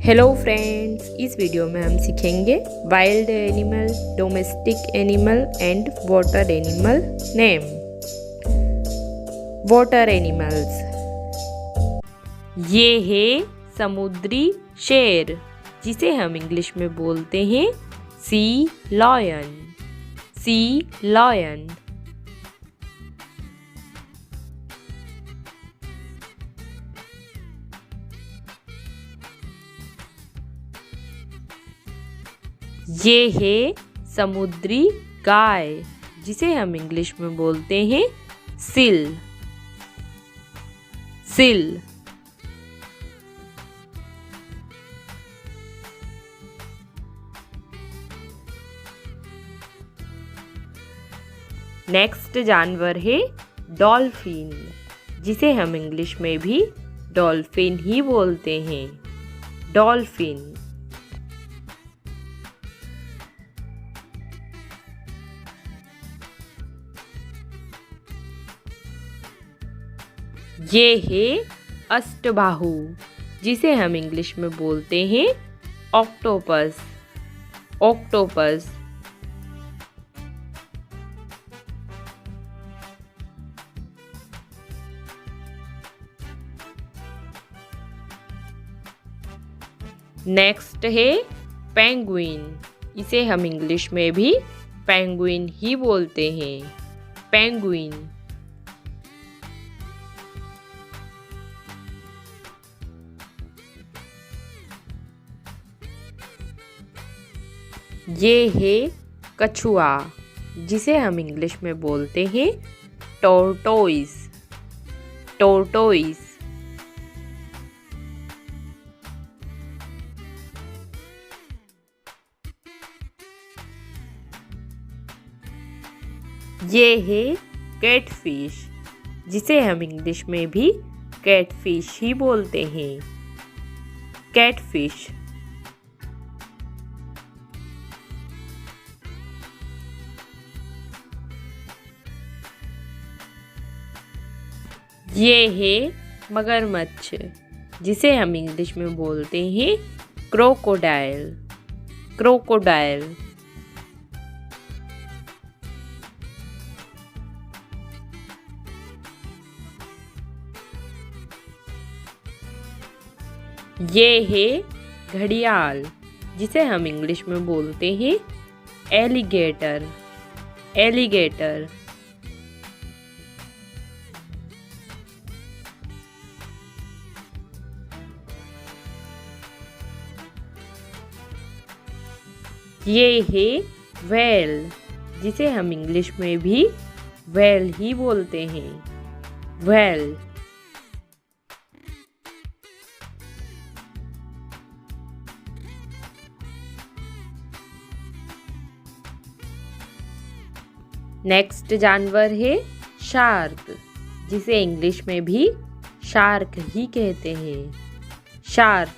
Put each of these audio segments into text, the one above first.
Hello friends, इस video में हम सीखेंगे wild animal, domestic animal and water animal name. Water animals, ये है समुद्री शेर, जिसे हम इंग्लिश में बोलते हैं सी लॉयन। सी लॉयन। ये है समुद्री गाय, जिसे हम इंग्लिश में बोलते हैं सील। सील। नेक्स्ट जानवर है डॉल्फिन, जिसे हम इंग्लिश में भी डॉल्फिन ही बोलते हैं। डॉल्फिन। ये है अष्टबाहु, जिसे हम इंग्लिश में बोलते हैं ऑक्टोपस। ऑक्टोपस। नेक्स्ट है पेंगुइन, इसे हम इंग्लिश में भी पेंगुइन ही बोलते हैं। पेंगुइन। ये है कछुआ, जिसे हम इंग्लिश में बोलते हैं टोर्टोइस। टोर्टोइस। ये है कैटफिश, जिसे हम इंग्लिश में भी कैटफिश ही बोलते हैं। कैटफिश। ये है मगरमच्छ, जिसे हम इंग्लिश में बोलते हैं क्रोकोडाइल। क्रोकोडाइल। ये है घड़ियाल, जिसे हम इंग्लिश में बोलते हैं एलिगेटर। एलिगेटर। ये है व्हेल, जिसे हम इंग्लिश में भी व्हेल ही बोलते हैं। व्हेल। नेक्स्ट जानवर है शार्क, जिसे इंग्लिश में भी शार्क ही कहते हैं। शार्क।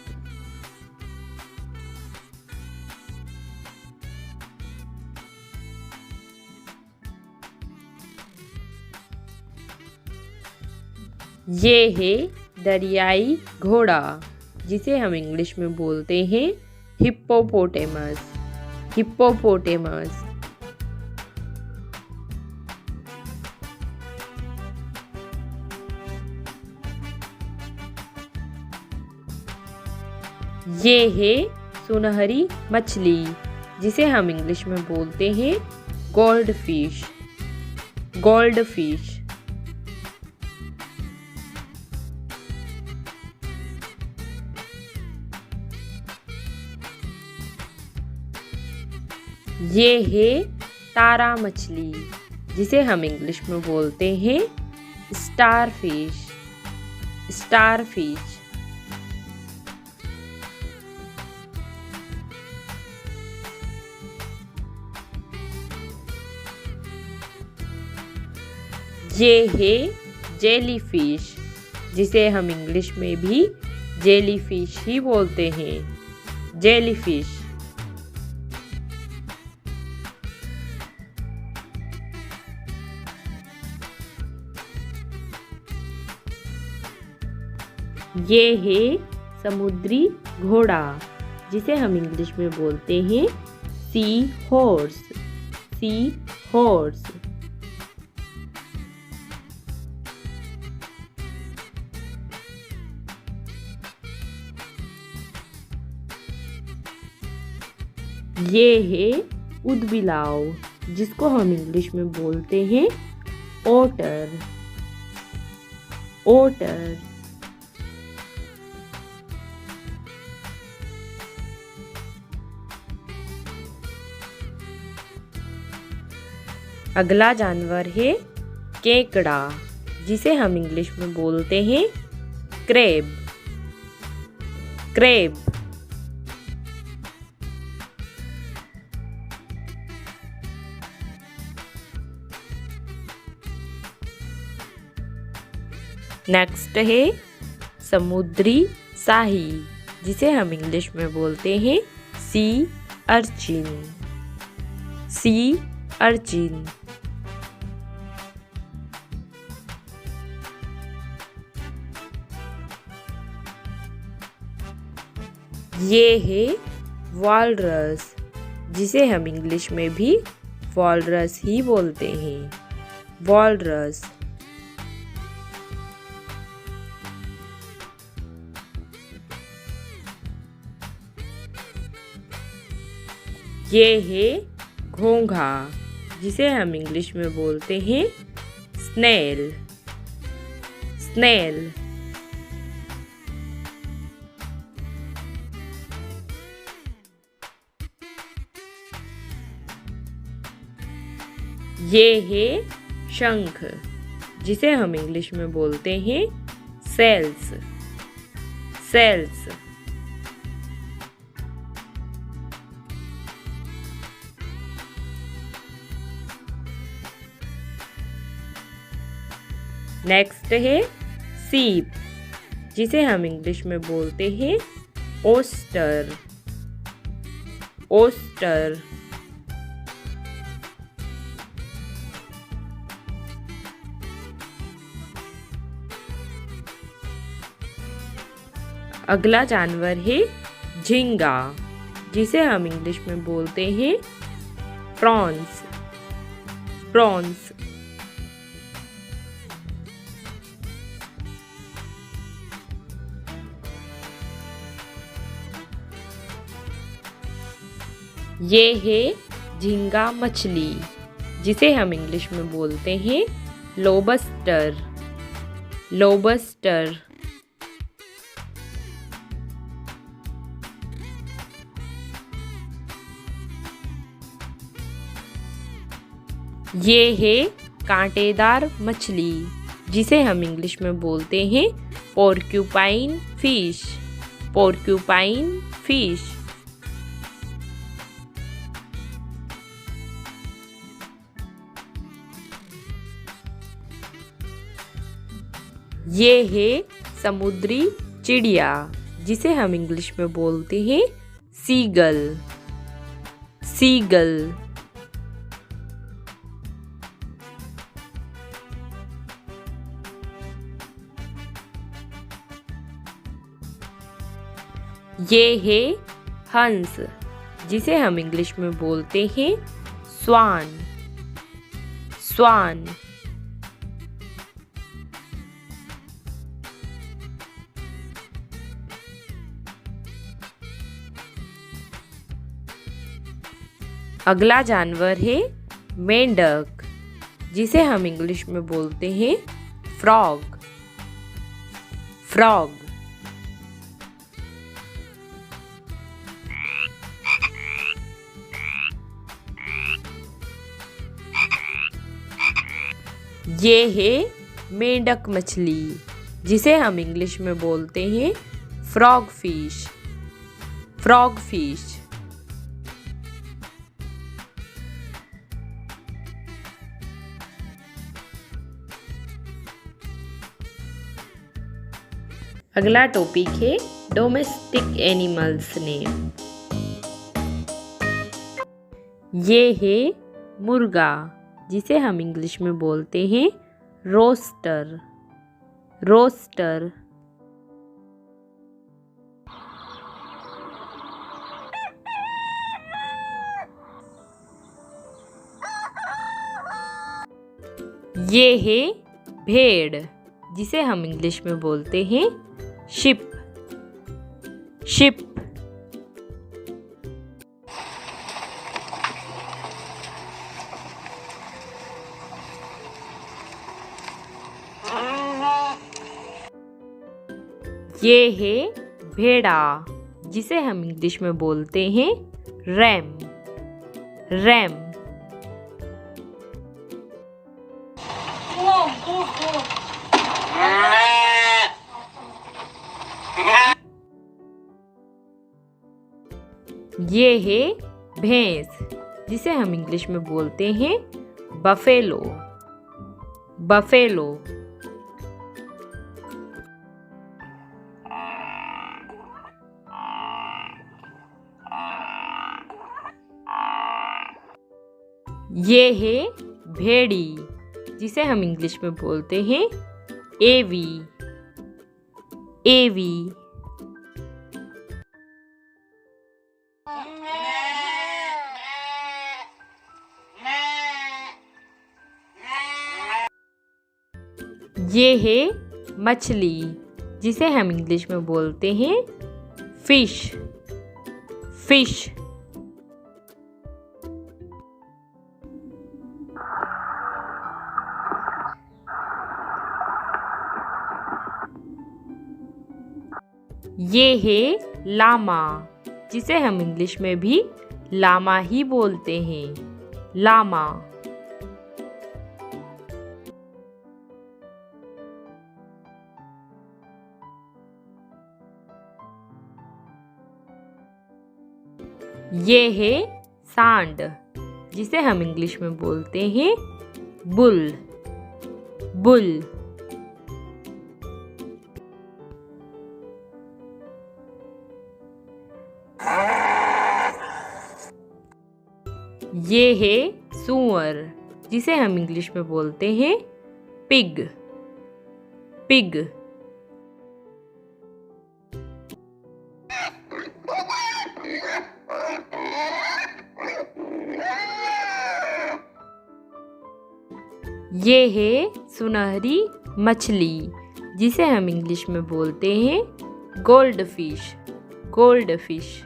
ये है दरियाई घोड़ा, जिसे हम इंग्लिश में बोलते हैं हिप्पोपोटेमस। हिप्पोपोटेमस। ये है सुनहरी मछली, जिसे हम इंग्लिश में बोलते हैं गोल्ड फिश। Gold fish. ये है तारा मछली, जिसे हम इंग्लिश में बोलते हैं स्टार फिश। Star fish. ये है जेली फिश, जिसे हम इंग्लिश में भी जेली फिश ही बोलते हैं। Jelly fish. ये है समुद्री घोड़ा, जिसे हम इंग्लिश में बोलते हैं सी हॉर्स। Sea horse. ये है ऊदबिलाव, जिसको हम इंग्लिश में बोलते हैं ओटर। ओटर। अगला जानवर है केकड़ा, जिसे हम इंग्लिश में बोलते हैं क्रैब। क्रैब। नेक्स्ट है समुद्री साही, जिसे हम इंग्लिश में बोलते हैं सी अर्चिन। Sea urchin. ये है वॉलरस, जिसे हम इंग्लिश में भी वॉलरस ही बोलते हैं। वॉलरस। ये है घोंघा, जिसे हम इंग्लिश में बोलते हैं स्नेल। स्नेल। ये है शंख, जिसे हम इंग्लिश में बोलते हैं सेल्स। सेल्स। नेक्स्ट है सीप, जिसे हम इंग्लिश में बोलते हैं ओस्टर। ओस्टर। अगला जानवर है झींगा, जिसे हम इंग्लिश में बोलते हैं प्रॉन्स। प्रॉन्स। ये है झींगा मछली, जिसे हम इंग्लिश में बोलते हैं लोबस्टर। लोबस्टर। ये है कांटेदार मछली, जिसे हम इंग्लिश में बोलते हैं पोर्क्यूपाइन फिश। Porcupine fish. ये है समुद्री चिड़िया, जिसे हम इंग्लिश में बोलते हैं सीगल। सीगल। ये है हंस, जिसे हम इंग्लिश में बोलते हैं स्वान। स्वान। अगला जानवर है मेंढक, जिसे हम इंग्लिश में बोलते हैं फ्रॉग। फ्रॉग। ये है मेंढक मछली, जिसे हम इंग्लिश में बोलते हैं फ्रॉग फिश। Frog fish. अगला टॉपिक है डोमेस्टिक एनिमल्स नेम। ये है मुर्गा, जिसे हम इंग्लिश में बोलते हैं रोस्टर। रोस्टर। ये है भेड़, जिसे हम इंग्लिश में बोलते हैं शिप। शिप। ये है भेड़ा, जिसे हम इंग्लिश में बोलते हैं रैम। रैम। ये है भैंस, जिसे हम इंग्लिश में बोलते हैं बफेलो। बफेलो। ये है भेड़ी, जिसे हम इंग्लिश में बोलते हैं एवी। एवी। ये है मछली, जिसे हम इंग्लिश में बोलते हैं फिश। फिश। ये है लामा, जिसे हम इंग्लिश में भी लामा ही बोलते हैं। लामा। ये है सांड, जिसे हम इंग्लिश में बोलते हैं बुल। बुल। ये है सूअर, जिसे हम इंग्लिश में बोलते हैं पिग। पिग। ये है सुनहरी मछली, जिसे हम इंग्लिश में बोलते हैं गोल्ड फिश। Gold fish.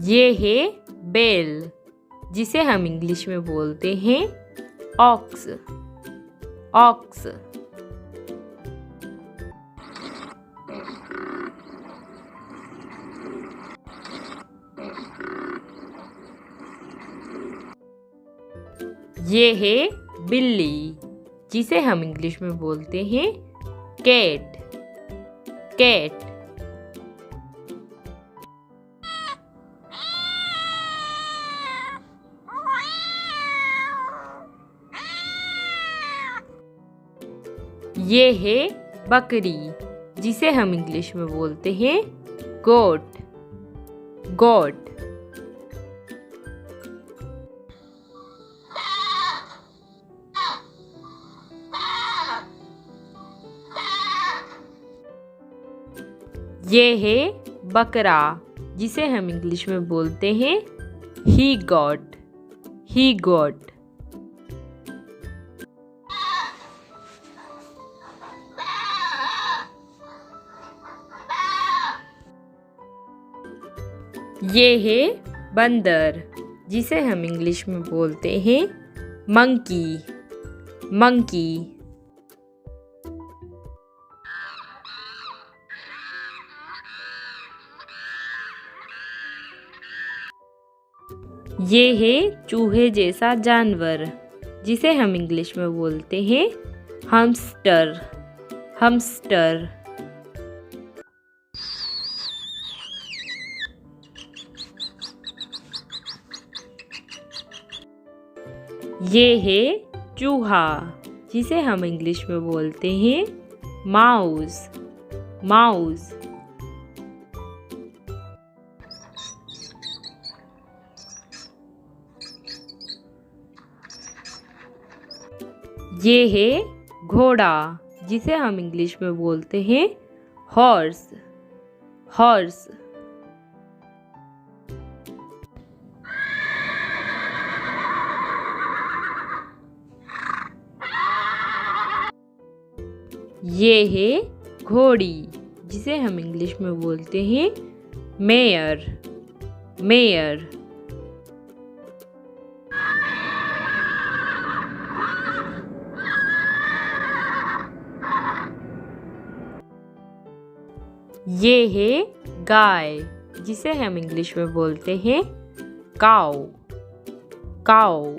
ये है बैल, जिसे हम इंग्लिश में बोलते हैं ऑक्स। ऑक्स। ये है बिल्ली, जिसे हम इंग्लिश में बोलते हैं कैट। कैट। ये है बकरी, जिसे हम इंग्लिश में बोलते हैं गोट। गोट। ये है बकरा, जिसे हम इंग्लिश में बोलते हैं ही गॉट। He got. ये है बंदर, जिसे हम इंग्लिश में बोलते हैं मंकी। मंकी। ये है चूहे जैसा जानवर, जिसे हम इंग्लिश में बोलते हैं हमस्टर। हमस्टर। ये है चूहा, जिसे हम इंग्लिश में बोलते हैं माउस। माउस। ये है घोड़ा, जिसे हम इंग्लिश में बोलते हैं हॉर्स। हॉर्स। ये है घोड़ी, जिसे हम इंग्लिश में बोलते हैं मेयर। मेयर। ये है गाय, जिसे हम इंग्लिश में बोलते हैं काऊ। काऊ।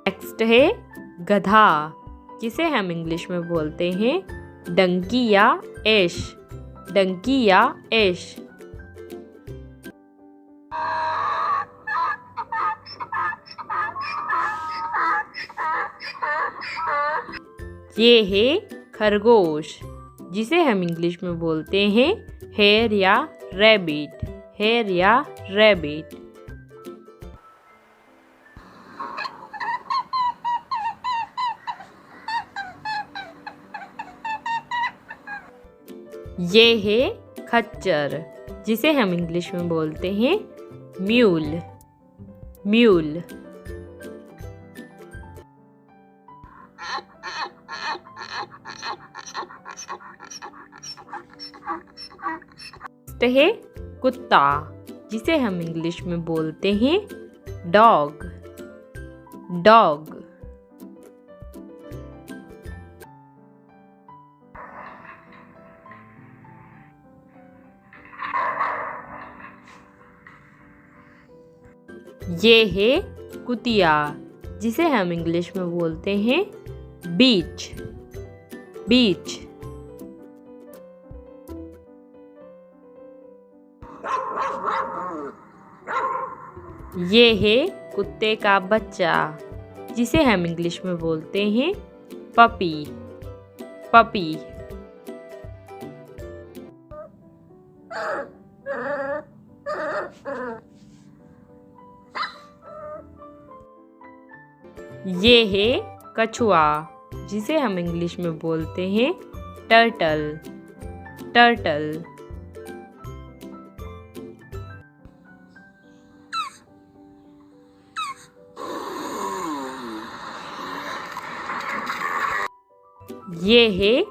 नेक्स्ट है गधा, जिसे हम इंग्लिश में बोलते हैं डंकी या एश। डंकी या एश। ये है खरगोश, जिसे हम इंग्लिश में बोलते हैं हेयर या रैबिट। हेयर या रैबिट। ये है खच्चर, जिसे हम इंग्लिश में बोलते हैं म्यूल। म्यूल। है कुत्ता, जिसे हम इंग्लिश में बोलते हैं डॉग। डॉग। ये है कुतिया, जिसे हम इंग्लिश में बोलते हैं बीच। बीच। ये है कुत्ते का बच्चा, जिसे हम इंग्लिश में बोलते हैं पपी। पपी। ये है कछुआ, जिसे हम इंग्लिश में बोलते हैं टर्टल। टर्टल। ये है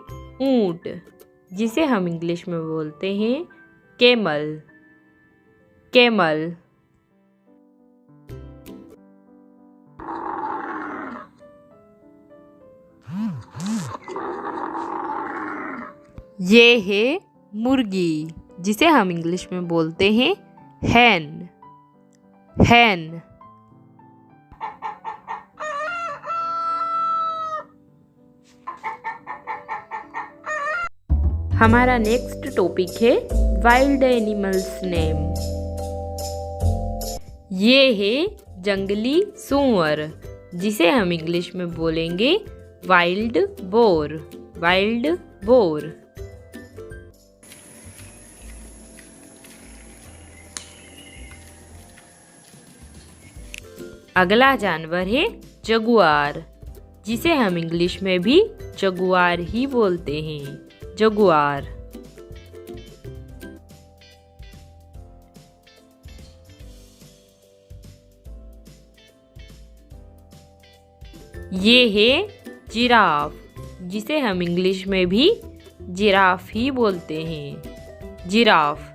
ऊंट, जिसे हम इंग्लिश में बोलते हैं कैमल। कैमल। ये है मुर्गी, जिसे हम इंग्लिश में बोलते हैं हैन। हैन। हमारा नेक्स्ट टॉपिक है वाइल्ड एनिमल्स नेम। ये है जंगली सूअर, जिसे हम इंग्लिश में बोलेंगे वाइल्ड बोर। Wild boar. अगला जानवर है जगुआर, जिसे हम इंग्लिश में भी जगुआर ही बोलते हैं। जगुआर। ये है जिराफ, जिसे हम इंग्लिश में भी जिराफ ही बोलते हैं। जिराफ।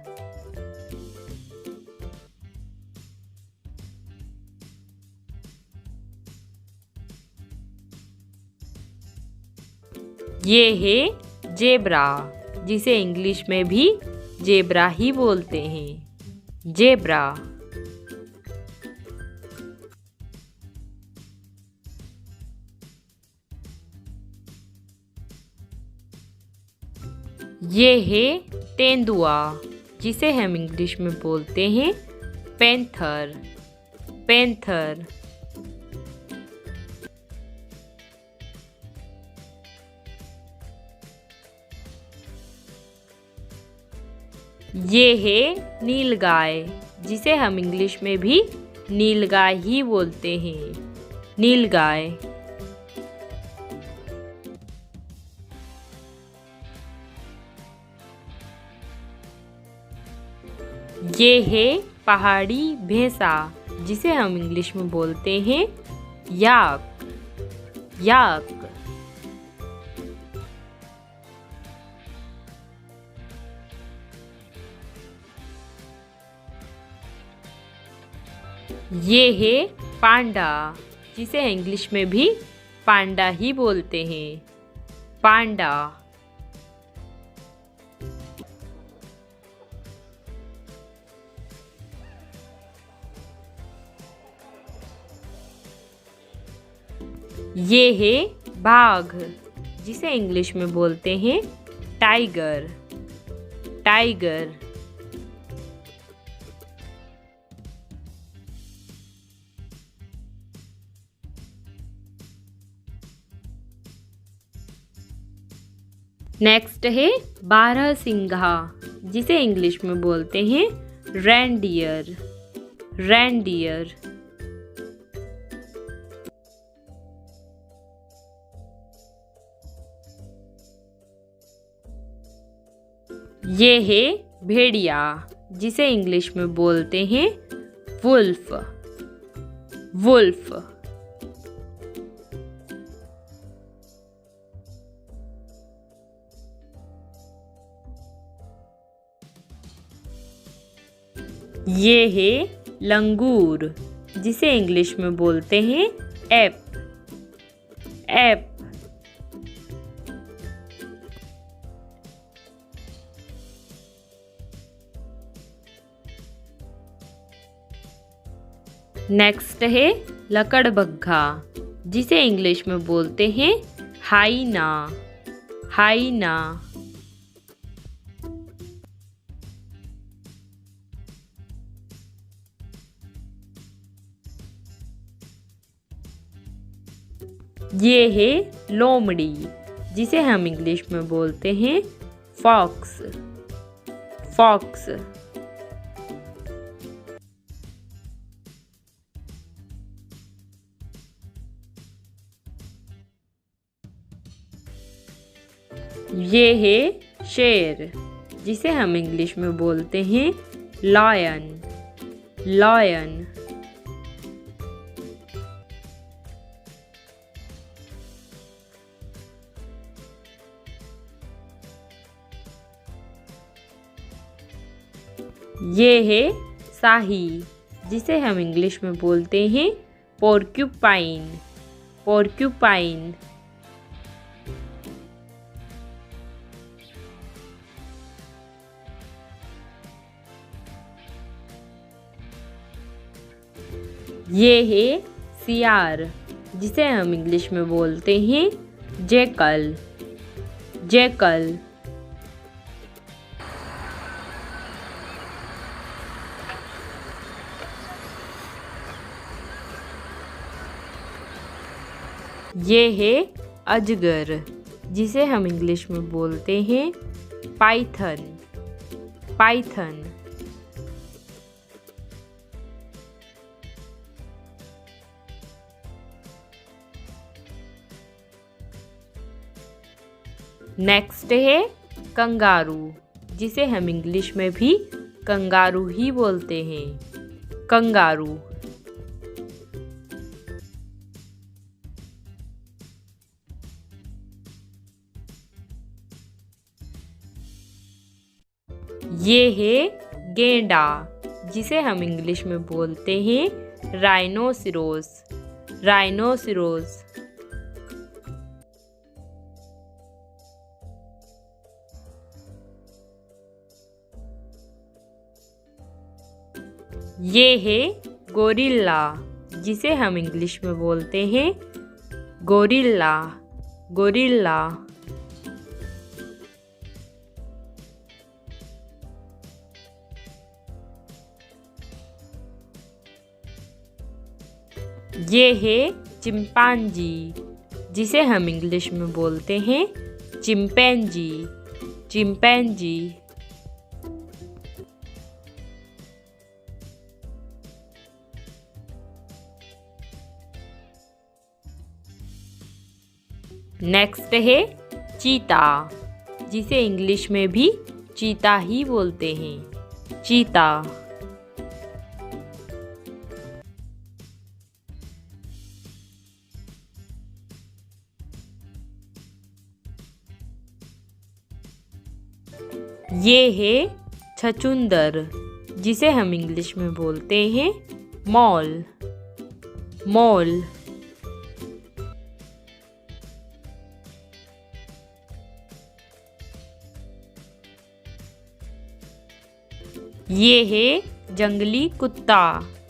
ये है जेब्रा, जिसे इंग्लिश में भी जेब्रा ही बोलते हैं। जेब्रा। ये है तेंदुआ, जिसे हम इंग्लिश में बोलते हैं पैंथर। पैंथर। ये है नीलगाय, जिसे हम इंग्लिश में भी नीलगाय ही बोलते हैं। नीलगाय। ये है पहाड़ी भैंसा, जिसे हम इंग्लिश में बोलते हैं याक। याक। ये है पांडा, जिसे इंग्लिश में भी पांडा ही बोलते हैं। पांडा। ये है बाघ, जिसे इंग्लिश में बोलते हैं टाइगर। टाइगर। नेक्स्ट है बारहसिंघा, जिसे इंग्लिश में बोलते हैं रेनडियर। रेनडियर। ये है भेड़िया, जिसे इंग्लिश में बोलते हैं वुल्फ। वुल्फ। ये है लंगूर, जिसे इंग्लिश में बोलते हैं एप। एप। नेक्स्ट है लकड़बग्घा, जिसे इंग्लिश में बोलते हैं हाइना। हाइना। ये है लोमड़ी, जिसे हम इंग्लिश में बोलते हैं फॉक्स। फॉक्स। ये है शेर, जिसे हम इंग्लिश में बोलते हैं लायन। लायन। ये है शाही, जिसे हम इंग्लिश में बोलते हैं पोर्क्यूपाइन। पोर्क्यूपाइन। ये है सियार, जिसे हम इंग्लिश में बोलते हैं जैकल। जैकल। ये है अजगर, जिसे हम इंग्लिश में बोलते हैं पाइथन। पाइथन। नेक्स्ट है कंगारू, जिसे हम इंग्लिश में भी कंगारू ही बोलते हैं। कंगारू। ये है गेंडा, जिसे हम इंग्लिश में बोलते हैं राइनोसिरोस। राइनोसिरोस। ये है गोरिल्ला, जिसे हम इंग्लिश में बोलते हैं गोरिल्ला। गोरिल्ला। ये है चिंपांजी, जिसे हम इंग्लिश में बोलते हैं चिंपैंजी। चिंपैंजी। नेक्स्ट है चीता, जिसे इंग्लिश में भी चीता ही बोलते हैं। चीता। ये है छछूंदर, जिसे हम इंग्लिश में बोलते हैं मॉल। मॉल। ये है जंगली कुत्ता,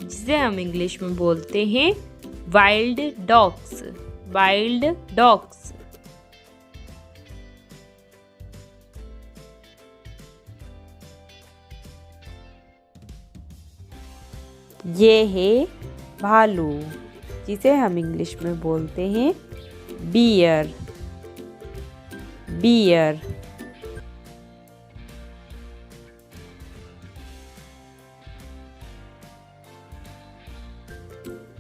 जिसे हम इंग्लिश में बोलते हैं वाइल्ड डॉग्स। Wild dogs. ये है भालू, जिसे हम इंग्लिश में बोलते हैं बियर। बियर।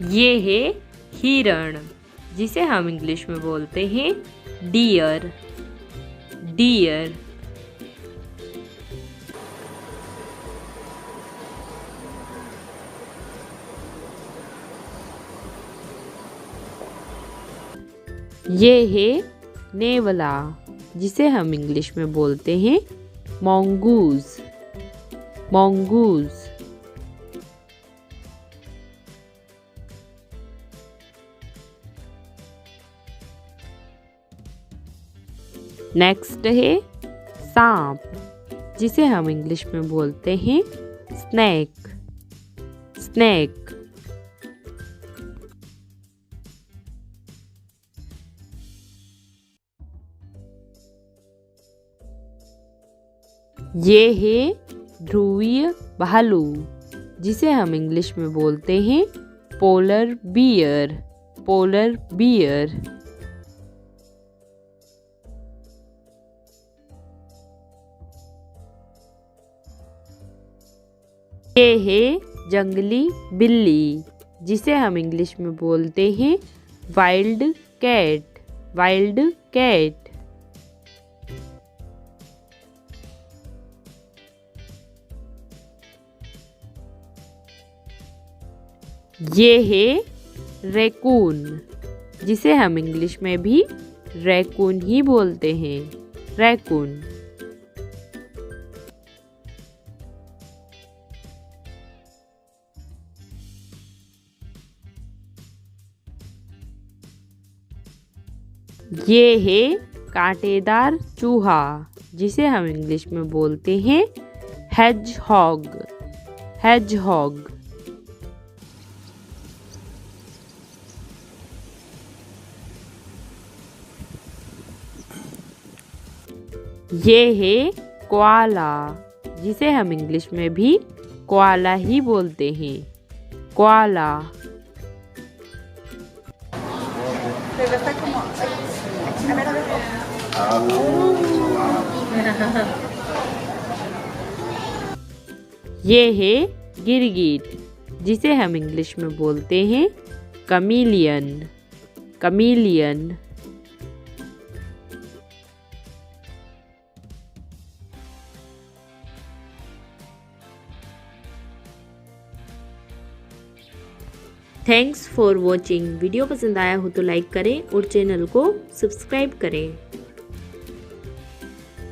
ये है हिरण, जिसे हम इंग्लिश में बोलते हैं डियर। डियर। ये है नेवला, जिसे हम इंग्लिश में बोलते हैं मॉन्गूज। मॉन्गूज। नेक्स्ट है सांप, जिसे हम इंग्लिश में बोलते हैं स्नेक। स्नेक। ये है ध्रुवीय भालू, जिसे हम इंग्लिश में बोलते हैं पोलर बियर। Polar bear. ये है जंगली बिल्ली, जिसे हम इंग्लिश में बोलते हैं वाइल्ड कैट। Wild cat. ये है रैकून, जिसे हम इंग्लिश में भी रैकून ही बोलते हैं। रैकून। ये है कांटेदार चूहा, जिसे हम इंग्लिश में बोलते हैं हेजहॉग। हेजहॉग। ये है कोआला, जिसे हम इंग्लिश में भी कोआला ही बोलते हैं। कोआला। ये है गिरगिट, जिसे हम इंग्लिश में बोलते हैं chameleon. Chameleon. Thanks for watching. Video पसंद आया हो तो लाइक करें और चैनल को सब्सक्राइब करें।